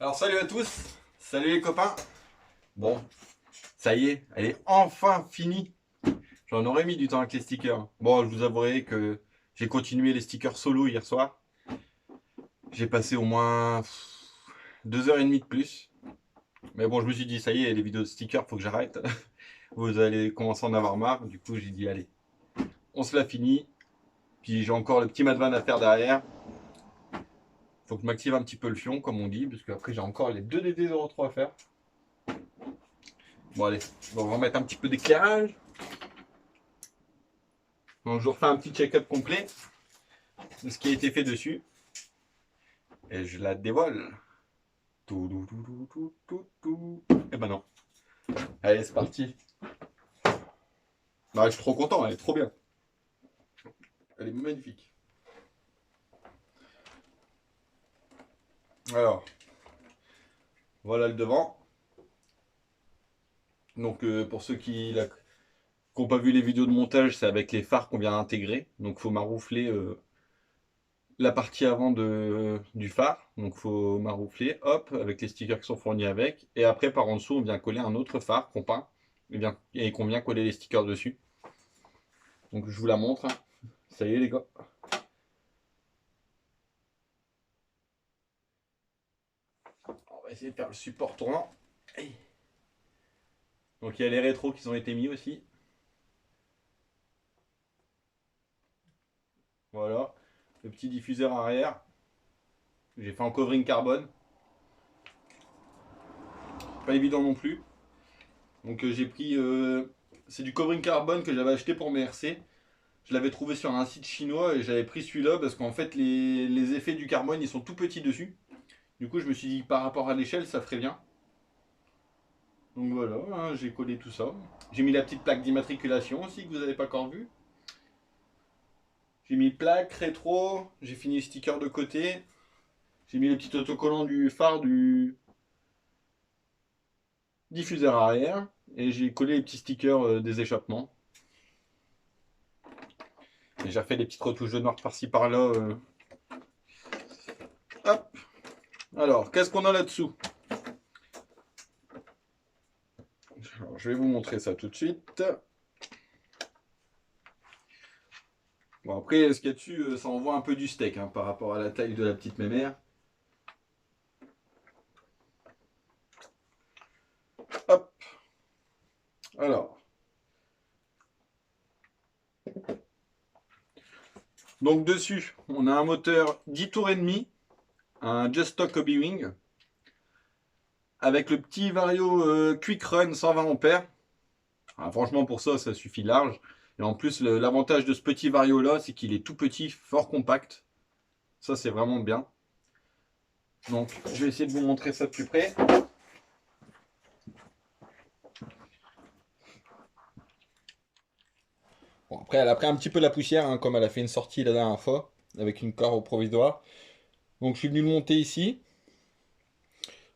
Alors salut à tous, salut les copains. Bon, ça y est, elle est enfin finie. J'en aurais mis du temps avec les stickers. Bon, je vous avouerai que j'ai continué les stickers solo hier soir. J'ai passé au moins 2h30 de plus. Mais bon, je me suis dit, ça y est, les vidéos de stickers, faut que j'arrête. Vous allez commencer à en avoir marre. Du coup, j'ai dit, allez, on se la finit. Puis j'ai encore le petit Madvan à faire derrière. Faut que je m'active un petit peu le fion, comme on dit, parce qu'après j'ai encore les 2 DT03 à faire. Bon allez, on va remettre un petit peu d'éclairage. Donc je vous refais un petit check-up complet de ce qui a été fait dessus. Et je la dévoile. Tout, tout, tout, tout, tout, tout. Et ben non. Allez, c'est parti. Non, je suis trop content, elle est trop bien. Elle est magnifique. Alors, voilà le devant. Donc pour ceux qui n'ont pas vu les vidéos de montage, c'est avec les phares qu'on vient d'intégrer. Donc il faut maroufler la partie avant du phare. Donc il faut maroufler, hop, avec les stickers qui sont fournis avec. Et après, par en dessous, on vient coller un autre phare qu'on peint et qu'on vient coller les stickers dessus. Donc je vous la montre. Ça y est les gars. On va essayer de faire le support tournant. Donc il y a les rétros qui ont été mis aussi. Voilà. Le petit diffuseur arrière. J'ai fait en covering carbone. Pas évident non plus. Donc j'ai pris... c'est du covering carbone que j'avais acheté pour mes RC. Je l'avais trouvé sur un site chinois et j'avais pris celui-là parce qu'en fait les effets du carbone ils sont tout petits dessus. Du coup je me suis dit que par rapport à l'échelle ça ferait bien. Donc voilà, hein, j'ai collé tout ça. J'ai mis la petite plaque d'immatriculation aussi que vous n'avez pas encore vue. J'ai mis plaque, rétro, j'ai fini le sticker de côté. J'ai mis les petits autocollants du phare du diffuseur arrière. Et j'ai collé les petits stickers des échappements. Et j'ai refait des petites retouches de noir par-ci par-là. Hop. Alors, qu'est-ce qu'on a là-dessous? Alors, je vais vous montrer ça tout de suite. Bon, après, ce qu'il y a dessus, ça envoie un peu du steak hein, par rapport à la taille de la petite mémère. Hop. Alors. Donc dessus, on a un moteur 10 tours et demi, un Just Stock Hobby Wing, avec le petit Vario Quick Run 120 ampères. Ah, franchement, pour ça, ça suffit large. Et en plus, l'avantage de ce petit Vario là, c'est qu'il est tout petit, fort compact. Ça, c'est vraiment bien. Donc, je vais essayer de vous montrer ça de plus près. Bon, après, elle a pris un petit peu la poussière, hein, comme elle a fait une sortie la dernière fois, avec une carreau provisoire. Donc, je suis venu le monter ici.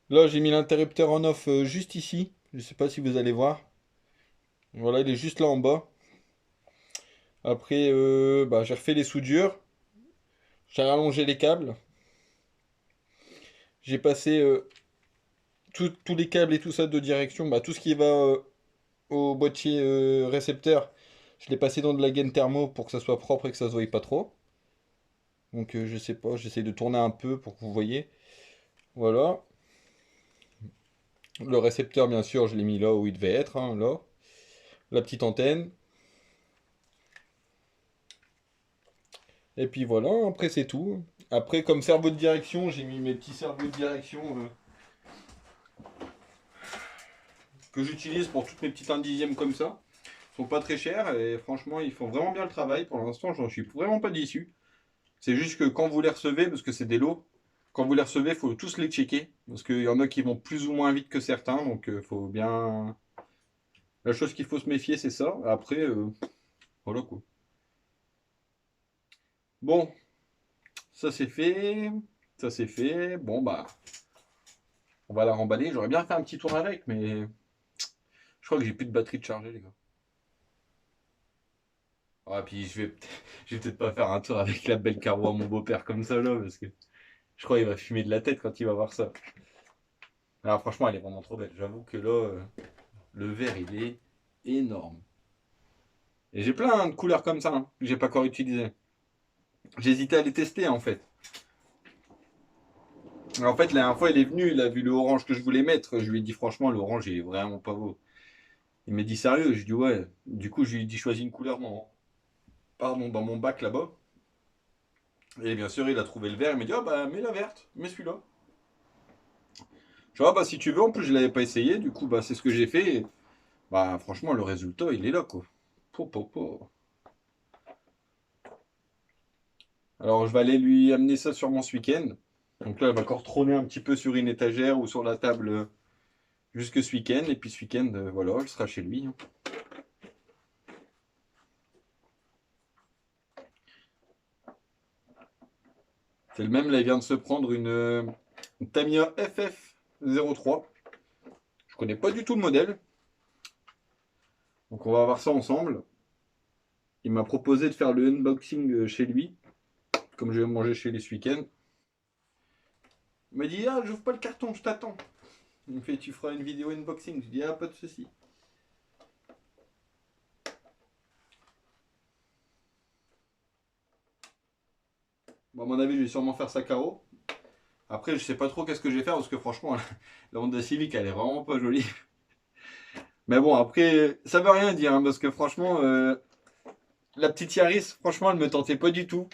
Là, j'ai mis l'interrupteur en off juste ici. Je ne sais pas si vous allez voir. Voilà, il est juste là en bas. Après, j'ai refait les soudures. J'ai rallongé les câbles. J'ai passé tous les câbles et tout ça de direction. Tout ce qui va au boîtier récepteur, je l'ai passé dans de la gaine thermo pour que ça soit propre et que ça se voie pas trop. Donc, je sais pas, j'essaie de tourner un peu pour que vous voyez. Voilà. Le récepteur, bien sûr, je l'ai mis là où il devait être, hein, là. La petite antenne. Et puis voilà, après c'est tout. Après, comme cerveau de direction, j'ai mis mes petits cerveaux de direction que j'utilise pour toutes mes petites 1 dixième comme ça. Ils sont pas très chers et franchement, ils font vraiment bien le travail. Pour l'instant, j'en suis vraiment pas déçu. C'est juste que quand vous les recevez, parce que c'est des lots, quand vous les recevez, il faut tous les checker. Parce qu'il y en a qui vont plus ou moins vite que certains. Donc, faut bien. La chose qu'il faut se méfier, c'est ça. Après, voilà quoi. Bon, ça c'est fait. Ça c'est fait. Bon, bah, on va la remballer. J'aurais bien fait un petit tour avec, mais je crois que j'ai plus de batterie de charger, les gars. Ah, puis je vais peut-être pas faire un tour avec la belle carreau à mon beau-père comme ça là, parce que je crois qu'il va fumer de la tête quand il va voir ça. Alors franchement, elle est vraiment trop belle. J'avoue que là, le vert, il est énorme. Et j'ai plein de couleurs comme ça, hein, que j'ai pas encore utilisées. J'hésitais à les tester en fait. En fait, la dernière fois, il est venu, il a vu le orange que je voulais mettre. Je lui ai dit, franchement, l'orange, il est vraiment pas beau. Il m'a dit, sérieux? Je lui ai dit, ouais. Du coup, je lui ai dit, choisis une couleur dans mon bac là-bas. Et bien sûr, il a trouvé le vert. Il m'a dit, ah bah, mets la verte, mets celui-là. Je dis, ah bah, si tu veux, en plus, je l'avais pas essayé. Du coup, bah, c'est ce que j'ai fait. Et, bah, franchement, le résultat, il est là, quoi. Po, po, po. Alors, je vais aller lui amener ça sûrement ce week-end. Donc là, elle va encore trôner un petit peu sur une étagère ou sur la table jusque ce week-end. Et puis ce week-end, voilà, elle sera chez lui, hein. C'est le même, là, il vient de se prendre une Tamiya FF03. Je connais pas du tout le modèle. Donc on va voir ça ensemble. Il m'a proposé de faire le unboxing chez lui, comme je vais manger chez lui ce week-end. Il m'a dit, ah, j'ouvre pas le carton, je t'attends. Il me fait, tu feras une vidéo unboxing. Je dis, ah, pas de souci. Bon, à mon avis, je vais sûrement faire ça carreau. Après, je sais pas trop qu'est-ce que je vais faire parce que franchement, la Honda Civic, elle est vraiment pas jolie. Mais bon, après, ça veut rien dire, hein, parce que franchement, la petite Yaris, franchement, elle me tentait pas du tout.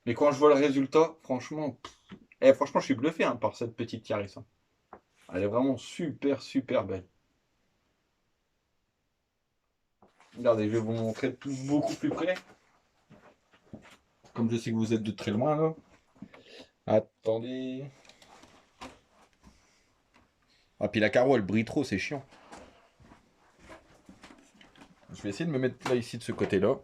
Mais quand je vois le résultat, franchement, franchement, je suis bluffé hein, par cette petite Yaris, hein. Elle est vraiment super, super belle. Regardez, je vais vous montrer tout beaucoup plus près. Comme je sais que vous êtes de très loin, là. Attendez. Ah, puis la carreau, elle brille trop, c'est chiant. Je vais essayer de me mettre là, ici, de ce côté-là.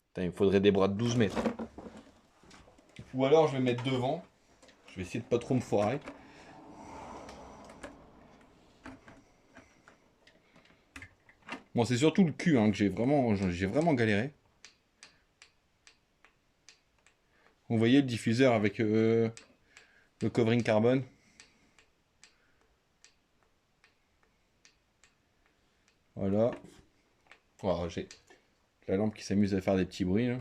Putain, il me faudrait des bras de 12 mètres. Ou alors, je vais mettre devant. Je vais essayer de pas trop me foirer. Bon, c'est surtout le cul hein, que j'ai vraiment galéré. Vous voyez le diffuseur avec le covering carbone. Voilà. Oh, j'ai la lampe qui s'amuse à faire des petits bruits.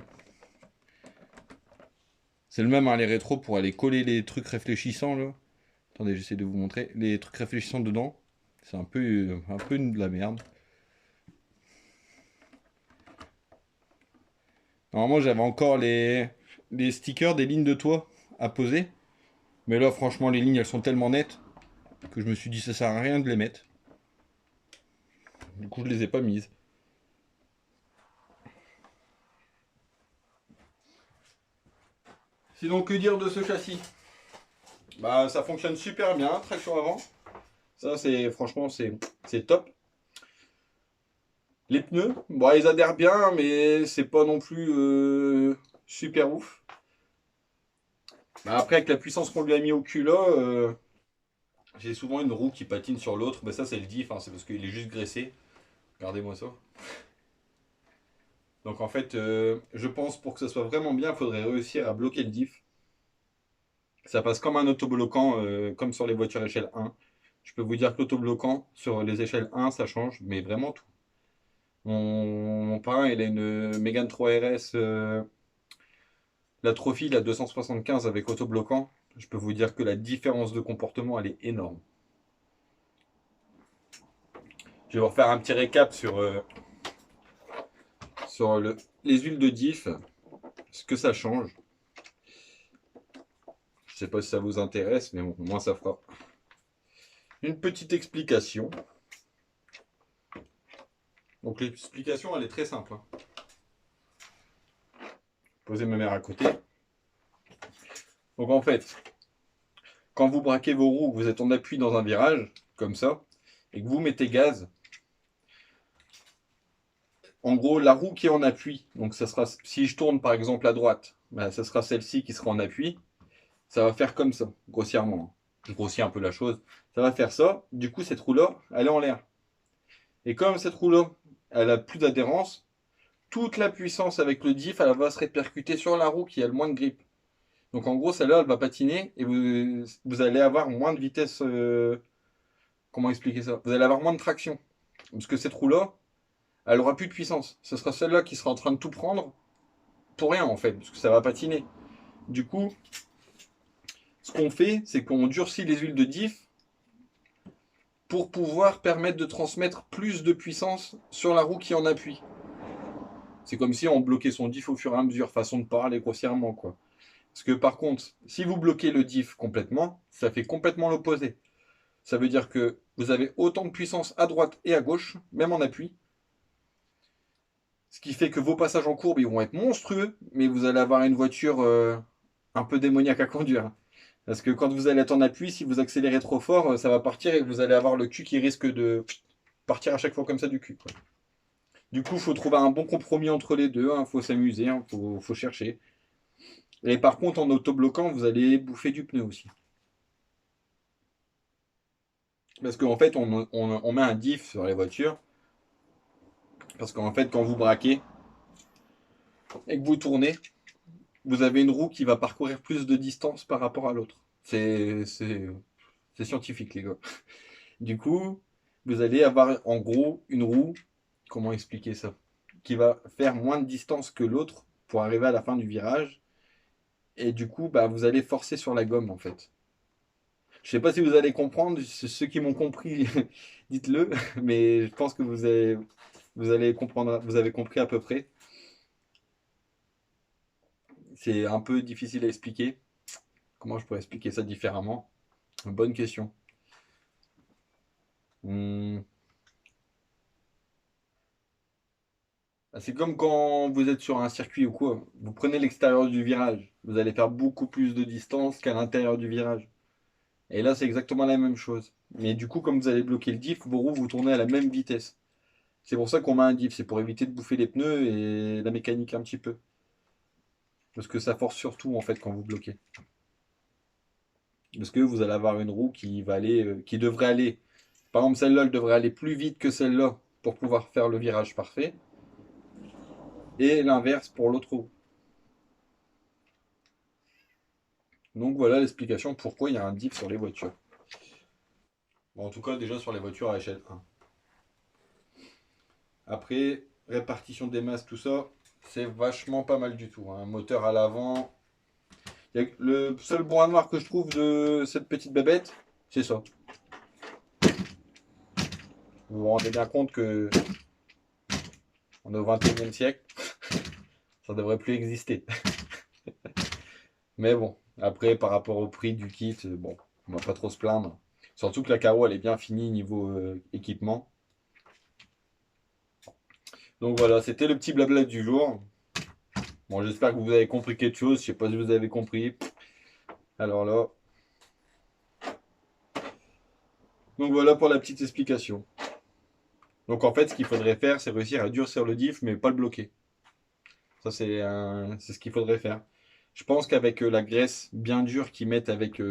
C'est le même, hein, les rétros pour aller coller les trucs réfléchissants là. Attendez, j'essaie de vous montrer. Les trucs réfléchissants dedans. C'est un peu de la merde. Normalement, j'avais encore les stickers des lignes de toit à poser. Mais là, franchement, les lignes, elles sont tellement nettes que je me suis dit, ça sert à rien de les mettre. Du coup, je les ai pas mises. Sinon, que dire de ce châssis? Bah, ça fonctionne super bien, traction avant. Ça, c'est franchement, c'est top. Les pneus, bon, ils adhèrent bien, mais c'est pas non plus super ouf. Bah, après, avec la puissance qu'on lui a mis au cul là, j'ai souvent une roue qui patine sur l'autre. Mais ça, c'est le diff, hein, c'est parce qu'il est juste graissé. Regardez-moi ça. Donc en fait, je pense pour que ça soit vraiment bien, il faudrait réussir à bloquer le diff. Ça passe comme un autobloquant, comme sur les voitures échelle 1. Je peux vous dire que l'autobloquant, sur les échelles 1, ça change, mais vraiment tout. Mon parrain, il a une Mégane 3 RS, la Trophy, la 275 avec autobloquant. Je peux vous dire que la différence de comportement, elle est énorme. Je vais vous refaire un petit récap sur les huiles de diff, ce que ça change. Je sais pas si ça vous intéresse, mais bon, moi ça fera une petite explication. Donc l'explication, elle est très simple, hein. Posez ma mère à côté. Donc en fait, quand vous braquez vos roues, vous êtes en appui dans un virage, comme ça, et que vous mettez gaz, en gros, la roue qui est en appui, donc ça sera, si je tourne par exemple à droite, bah, ça sera celle-ci qui sera en appui. Ça va faire comme ça, grossièrement. Je grossis un peu la chose. Ça va faire ça. Du coup, cette roue-là, elle est en l'air. Et comme cette roue-là, elle a plus d'adhérence, toute la puissance avec le diff, elle va se répercuter sur la roue qui a le moins de grip. Donc en gros, celle-là, elle va patiner et vous allez avoir moins de vitesse. Comment expliquer ça? Vous allez avoir moins de traction. Parce que cette roue-là, elle aura plus de puissance. Ce sera celle-là qui sera en train de tout prendre pour rien en fait, parce que ça va patiner. Du coup, ce qu'on fait, c'est qu'on durcit les huiles de diff pour pouvoir permettre de transmettre plus de puissance sur la roue qui en appuie. C'est comme si on bloquait son diff au fur et à mesure, façon de parler grossièrement, quoi. Parce que par contre, si vous bloquez le diff complètement, ça fait complètement l'opposé. Ça veut dire que vous avez autant de puissance à droite et à gauche, même en appui. Ce qui fait que vos passages en courbe, ils vont être monstrueux, mais vous allez avoir une voiture un peu démoniaque à conduire. Parce que quand vous allez être en appui, si vous accélérez trop fort, ça va partir et vous allez avoir le cul qui risque de partir à chaque fois comme ça du cul, quoi. Du coup, il faut trouver un bon compromis entre les deux, il faut s'amuser, faut chercher. Et par contre, en autobloquant, vous allez bouffer du pneu aussi. Parce qu'en fait, on met un diff sur les voitures. Parce qu'en fait, quand vous braquez et que vous tournez, vous avez une roue qui va parcourir plus de distance par rapport à l'autre. C'est scientifique, les gars. Du coup, vous allez avoir en gros une roue, comment expliquer ça, qui va faire moins de distance que l'autre pour arriver à la fin du virage. Et du coup, bah, vous allez forcer sur la gomme en fait. Je sais pas si vous allez comprendre, ceux qui m'ont compris, dites-le, mais je pense que vous allez comprendre, vous avez compris à peu près. C'est un peu difficile à expliquer. Comment je pourrais expliquer ça différemment? Bonne question. Hmm. Ah, c'est comme quand vous êtes sur un circuit ou quoi. Vous prenez l'extérieur du virage. Vous allez faire beaucoup plus de distance qu'à l'intérieur du virage. Et là, c'est exactement la même chose. Mais du coup, comme vous allez bloquer le diff, vos roues vous tournez à la même vitesse. C'est pour ça qu'on met un diff. C'est pour éviter de bouffer les pneus et la mécanique un petit peu. Parce que ça force surtout en fait quand vous bloquez. Parce que vous allez avoir une roue qui va aller, qui devrait aller. Par exemple, celle-là, elle devrait aller plus vite que celle-là pour pouvoir faire le virage parfait. Et l'inverse pour l'autre roue. Donc voilà l'explication pourquoi il y a un diff sur les voitures. Bon, en tout cas, déjà sur les voitures à échelle 1. Après, répartition des masses, tout ça, c'est vachement pas mal du tout. Un moteur à l'avant. Le seul point noir que je trouve de cette petite bébête, c'est ça. Vous vous rendez bien compte que on est au 21e siècle, ça devrait plus exister. Mais bon, après, par rapport au prix du kit, bon, on va pas trop se plaindre. Surtout que la carreau, elle est bien finie niveau équipement. Donc voilà, c'était le petit blabla du jour. Bon, j'espère que vous avez compris quelque chose. Je sais pas si vous avez compris. Alors là. Donc voilà pour la petite explication. Donc en fait, ce qu'il faudrait faire, c'est réussir à durcir le diff, mais pas le bloquer. Ça, c'est ce qu'il faudrait faire. Je pense qu'avec la graisse bien dure qu'ils mettent avec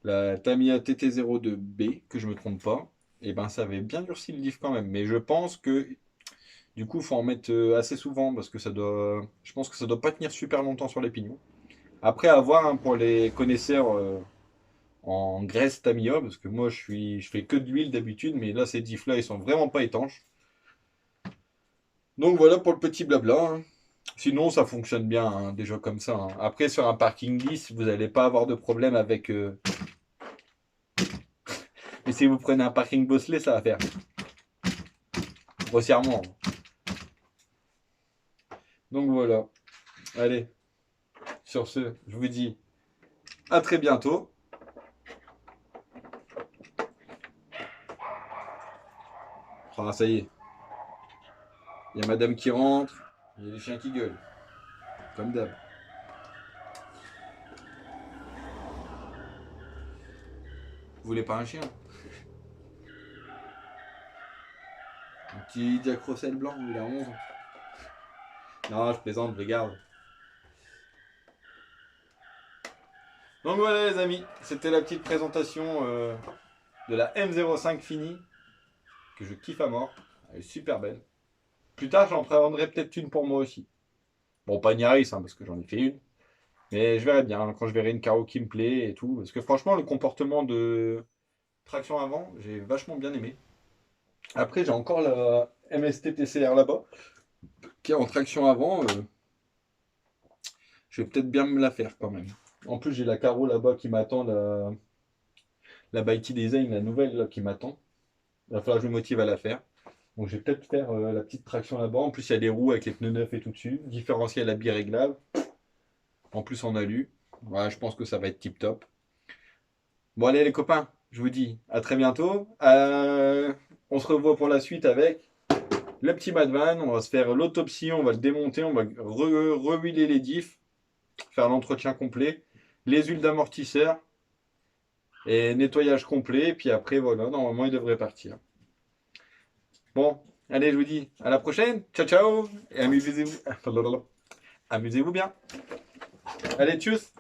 la Tamiya TT02B, que je me trompe pas, et ben ça avait bien durci le diff quand même. Mais je pense que du coup, il faut en mettre assez souvent parce que ça doit. Je pense que ça doit pas tenir super longtemps sur les pignons. Après, à voir hein, pour les connaisseurs en graisse Tamiya, parce que moi je fais que de l'huile d'habitude, mais là ces diffs là ils sont vraiment pas étanches. Donc voilà pour le petit blabla, hein. Sinon ça fonctionne bien hein, déjà comme ça, hein. Après sur un parking lisse, vous n'allez pas avoir de problème avec. Mais si vous prenez un parking bosselé, ça va faire grossièrement. Donc voilà. Allez, sur ce, je vous dis à très bientôt. Ah ça y est, il y a madame qui rentre, il y a les chiens qui gueulent, comme d'hab. Vous voulez pas un chien? Un petit Jack Russell blanc, il a 11 ans. Non, je plaisante, je les garde. Donc voilà les amis, c'était la petite présentation de la M05 Fini, que je kiffe à mort. Elle est super belle. Plus tard, j'en prendrai peut-être une pour moi aussi. Bon, pas une Yaris, hein, parce que j'en ai fait une. Mais je verrai bien hein, quand je verrai une carreau qui me plaît et tout. Parce que franchement, le comportement de traction avant, j'ai vachement bien aimé. Après, j'ai encore la MST TCR là-bas, qui est en traction avant. Je vais peut-être bien me la faire quand même. En plus, j'ai la carreau là-bas qui m'attend, la Bikey Design, la nouvelle là, qui m'attend. Il va falloir que je me motive à la faire. Donc, je vais peut-être faire la petite traction là-bas. En plus, il y a des roues avec les pneus neufs et tout dessus. Différentiel à biréglable. En plus, en alu. Voilà, je pense que ça va être tip top. Bon, allez, les copains, je vous dis à très bientôt. On se revoit pour la suite avec le petit Madvan. On va se faire l'autopsie, on va le démonter, on va rehuiler les diffs, faire l'entretien complet, les huiles d'amortisseur et nettoyage complet. Puis après, voilà, normalement, il devrait partir. Bon, allez, je vous dis à la prochaine. Ciao, ciao. Et amusez-vous. Amusez-vous bien. Allez, tchuss.